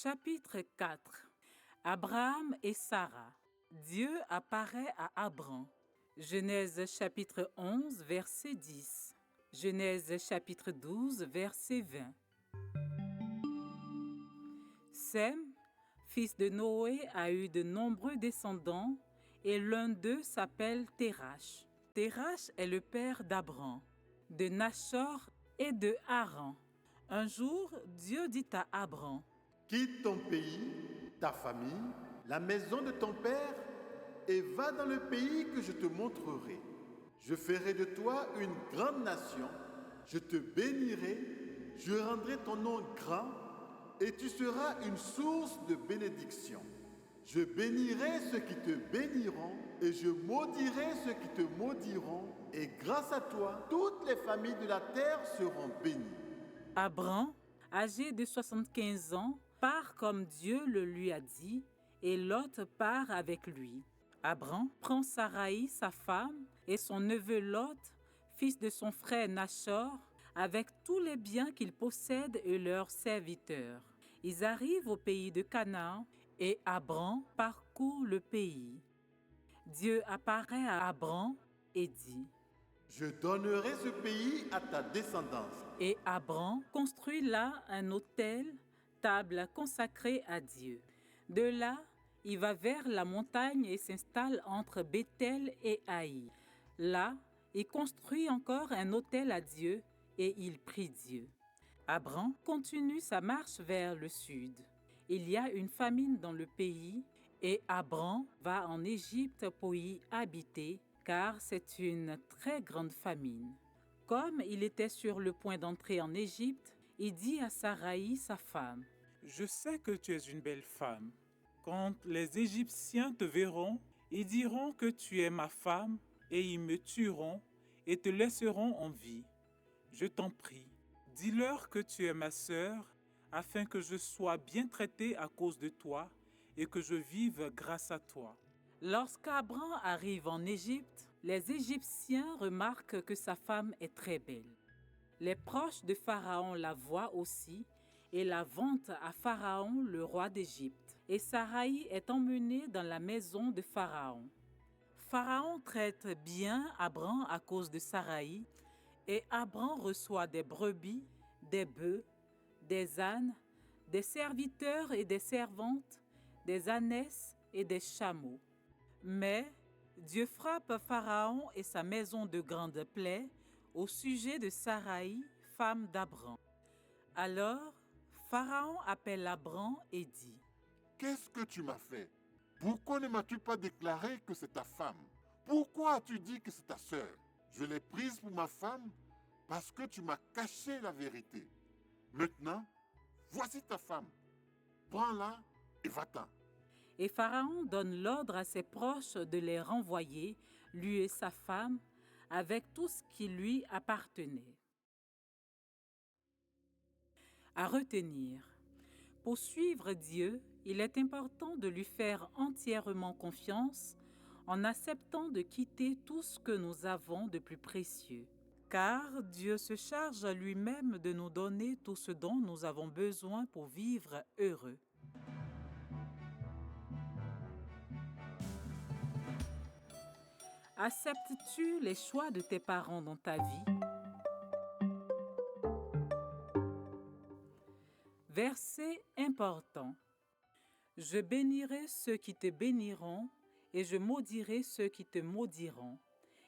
Chapitre 4. Abraham et Sarah. Dieu apparaît à Abram. Genèse chapitre 11, verset 10. Genèse chapitre 12, verset 20. Sem, fils de Noé, a eu de nombreux descendants et l'un d'eux s'appelle Térach. Térach est le père d'Abram, de Nachor et de Haran. Un jour, Dieu dit à Abram: Quitte ton pays, ta famille, la maison de ton père et va dans le pays que je te montrerai. Je ferai de toi une grande nation, je te bénirai, je rendrai ton nom grand et tu seras une source de bénédiction. Je bénirai ceux qui te béniront et je maudirai ceux qui te maudiront et grâce à toi, toutes les familles de la terre seront bénies. Abram, âgé de 75 ans, part comme Dieu le lui a dit, et Lot part avec lui. Abram prend Saraï, sa femme, et son neveu Lot, fils de son frère Nachor, avec tous les biens qu'ils possèdent et leurs serviteurs. Ils arrivent au pays de Canaan, et Abram parcourt le pays. Dieu apparaît à Abram et dit: Je donnerai ce pays à ta descendance. Et Abram construit là un autel, table consacrée à Dieu. De là, il va vers la montagne et s'installe entre Béthel et Haï. Là, il construit encore un autel à Dieu et il prie Dieu. Abram continue sa marche vers le sud. Il y a une famine dans le pays et Abram va en Égypte pour y habiter, car c'est une très grande famine. Comme il était sur le point d'entrer en Égypte, il dit à Saraï, sa femme: Je sais que tu es une belle femme. Quand les Égyptiens te verront, ils diront que tu es ma femme et ils me tueront et te laisseront en vie. Je t'en prie, dis-leur que tu es ma sœur, afin que je sois bien traité à cause de toi et que je vive grâce à toi. Lorsqu'Abram arrive en Égypte, les Égyptiens remarquent que sa femme est très belle. Les proches de Pharaon la voient aussi et la vantent à Pharaon, le roi d'Égypte. Et Saraï est emmenée dans la maison de Pharaon. Pharaon traite bien Abram à cause de Saraï, et Abram reçoit des brebis, des bœufs, des ânes, des serviteurs et des servantes, des ânesses et des chameaux. Mais Dieu frappe Pharaon et sa maison de grande plaie au sujet de Saraï, femme d'Abram. Alors, Pharaon appelle Abram et dit: Qu'est-ce que tu m'as fait? Pourquoi ne m'as-tu pas déclaré que c'est ta femme? Pourquoi as-tu dit que c'est ta sœur? Je l'ai prise pour ma femme parce que tu m'as caché la vérité. Maintenant, voici ta femme. Prends-la et va-t'en. Et Pharaon donne l'ordre à ses proches de les renvoyer, lui et sa femme, avec tout ce qui lui appartenait. À retenir: pour suivre Dieu, il est important de lui faire entièrement confiance en acceptant de quitter tout ce que nous avons de plus précieux. Car Dieu se charge lui-même de nous donner tout ce dont nous avons besoin pour vivre heureux. Acceptes-tu les choix de tes parents dans ta vie? Verset important. Je bénirai ceux qui te béniront et je maudirai ceux qui te maudiront.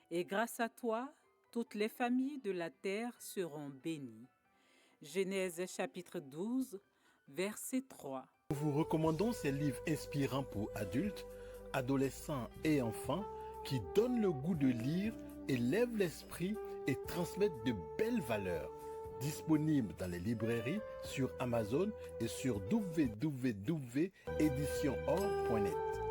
Et grâce à toi, toutes les familles de la terre seront bénies. Genèse chapitre 12, verset 3. Nous vous recommandons ces livres inspirants pour adultes, adolescents et enfants qui donnent le goût de lire, élèvent l'esprit et transmettent de belles valeurs. Disponibles dans les librairies, sur Amazon et sur www.editionor.net.